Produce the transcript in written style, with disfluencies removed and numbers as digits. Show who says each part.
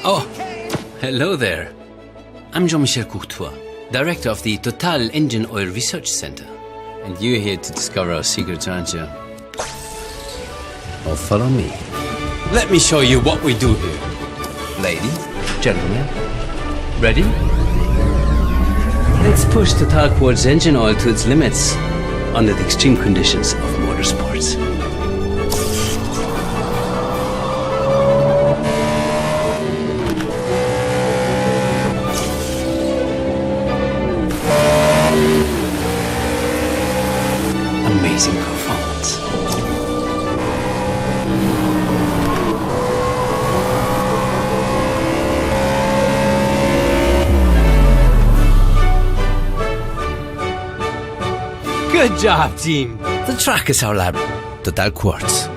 Speaker 1: Oh, hello there. I'm Jean-Michel Courtois, director of the Total Engine Oil Research Center. And you're here to discover our secrets, aren't you? Well, follow me. Let me show you what we do here. Ladies, gentlemen, ready? Let's push Total Quartz engine oil to its limits under the extreme conditions of motorsports. Amazing performance. Good job, team. The track is our lab. Total Quartz.